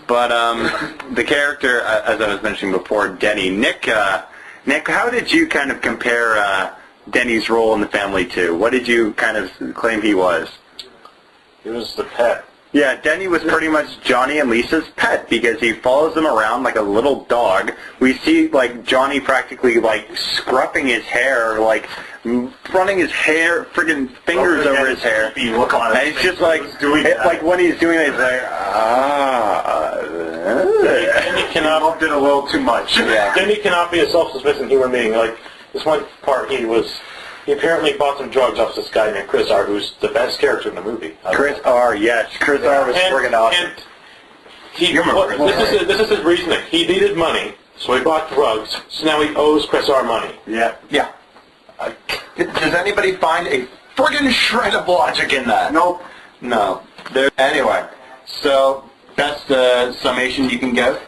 But the character, as I was mentioning before, Denny, Nick, how did you kind of compare Denny's role in the family to? What did you kind of claim he was? He was the pet. Yeah, Denny was pretty much Johnny and Lisa's pet because he follows them around like a little dog. We see like Johnny practically like scruffing his hair, like running his hair, friggin' fingers over his hair. Look on and it's just like when he's doing it, it's like Denny cannot loved it a little too much. Yeah. Denny cannot be a self-sufficient human being. Like this one part, he apparently bought some drugs off this guy named Chris R, who's the best character in the movie. Chris R, yes. Chris R was friggin' awesome. This is his reasoning. He needed money, so he bought drugs, so now he owes Chris R money. Yeah. Yeah. Does anybody find a friggin' shred of logic in that? Nope. No. Anyway, so best summation you can give?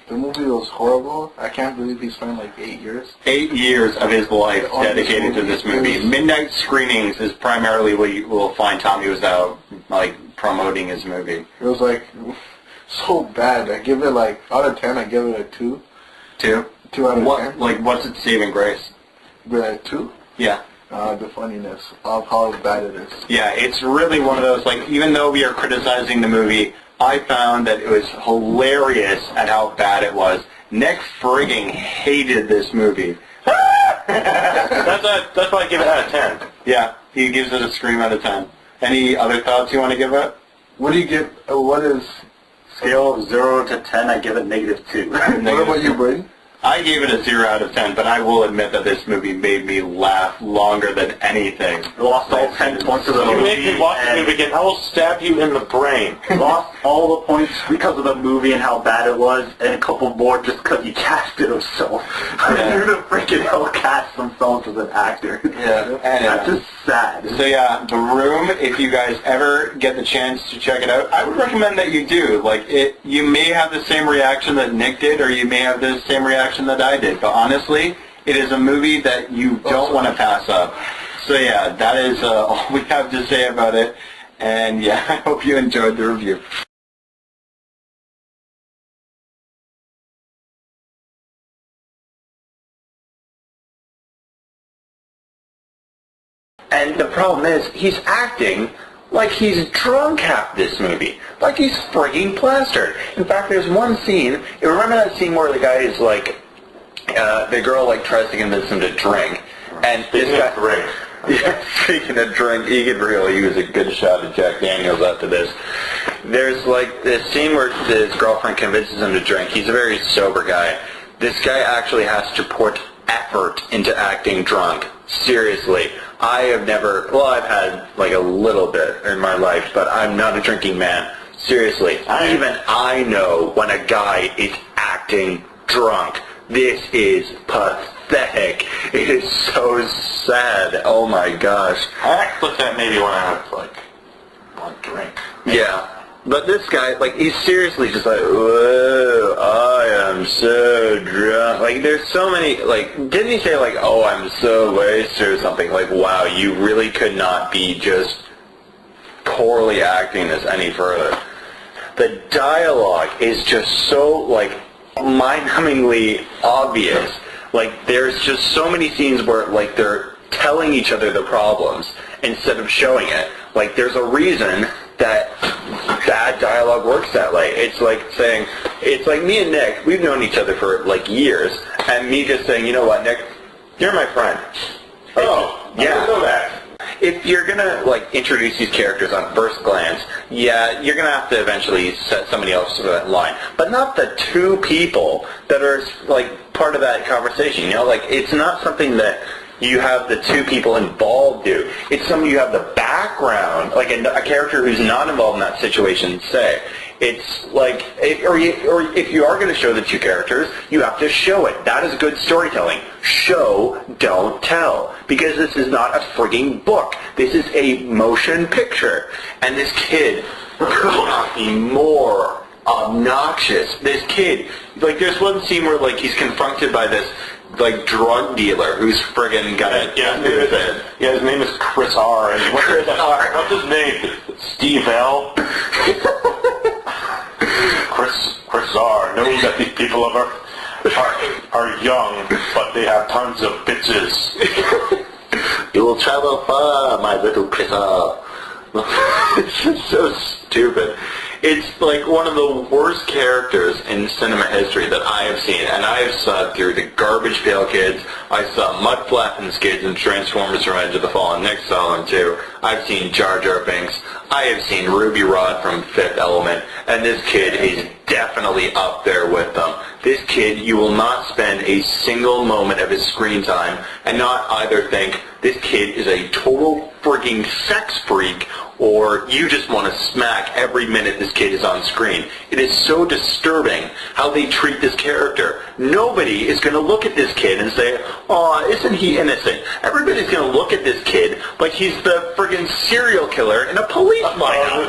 The movie was horrible. I can't believe he spent like 8 years. 8 years of his life dedicated to this movie. Midnight screenings is primarily what you will find Tommy was out like promoting his movie. It was like so bad. I give it like out of 10. I give it a 2. 2? 2 out of 10. Like what's its saving grace? The 2. Yeah. The funniness of how bad it is. Yeah, it's really one of those, like, even though we are criticizing the movie, I found that it was hilarious at how bad it was. Nick frigging hated this movie. That's why I give it out of 10. Yeah, he gives it a scream out of 10. Any other thoughts you want to give it? What do you give, what is... Scale of 0 to 10, I give it -2. What about you, Brady? I gave it a 0 out of 10, but I will admit that this movie made me laugh longer than anything. Lost all 10 points of the movie. You make me watch the movie again, I will stab you in the brain. Lost all the points because of the movie and how bad it was, and a couple more just because he casted himself. Yeah. Who the freaking hell cast themselves as an actor? Yeah. That's just sad. So yeah, The Room, if you guys ever get the chance to check it out, I would recommend that you do. Like, you may have the same reaction that Nick did, or you may have the same reaction that I did, but honestly, it is a movie that you don't want to pass up. So yeah, that is all we have to say about it, and yeah, I hope you enjoyed the review. And the problem is, he's acting like he's drunk half this movie. Like he's frigging plastered. In fact, there's one scene, you remember that scene where the guy is like, the girl like tries to convince him to drink, and this guy... Yeah, speaking of drink, he could really use a good shot of Jack Daniels after this. There's like this scene where his girlfriend convinces him to drink. He's a very sober guy. This guy actually has to put effort into acting drunk. Seriously. I have never, well, I've had like a little bit in my life, but I'm not a drinking man. Seriously. Even I know when a guy is acting drunk. This is pathetic. It is so sad. Oh my gosh. I act like that maybe when I have like one drink. Yeah. But this guy, like, he's seriously just like, whoa, I am so drunk. Like, there's so many, like, didn't he say, like, oh, I'm so wasted or something? Like, wow, you really could not be just poorly acting this any further. The dialogue is just so, like, mind-numbingly obvious. Like, there's just so many scenes where, like, they're telling each other the problems instead of showing it. Like, there's a reason that bad dialogue works that way. It's like saying, it's like me and Nick, we've known each other for like years, and me just saying, you know what, Nick, you're my friend. Oh, yeah. I didn't know that. If you're gonna like introduce these characters on first glance, yeah, you're gonna have to eventually set somebody else to that line, but not the two people that are like part of that conversation. You know, like it's not something that you have the two people involved do. It's something you have the background, like a character who's not involved in that situation say. It's like, or if you are going to show the two characters, you have to show it. That is good storytelling. Show, don't tell. Because this is not a frigging book. This is a motion picture. And this kid could not be more obnoxious. This kid, like there's one scene where like he's confronted by this like drug dealer who's friggin' got a yeah, his name is Chris R. And what's his name? Steve L. Chris R. knows that these people are young, but they have tons of bitches. You will travel far, my little Chris R. It's just so stupid. It's like one of the worst characters in cinema history that I have seen, and I have sat through the Garbage Pail Kids. I saw Mud Flatten's kids in Transformers: Revenge of the Fallen. Nick saw them too. I've seen Jar Jar Binks. I have seen Ruby Rod from Fifth Element, and this kid is definitely up there with them. This kid, you will not spend a single moment of his screen time and not either think this kid is a total frigging sex freak or you just want to smack every minute this kid is on screen. It is so disturbing how they treat this character. Nobody is going to look at this kid and say, "Aw, isn't he innocent?" Everybody's going to look at this kid like he's the friggin' serial killer in a police lineup.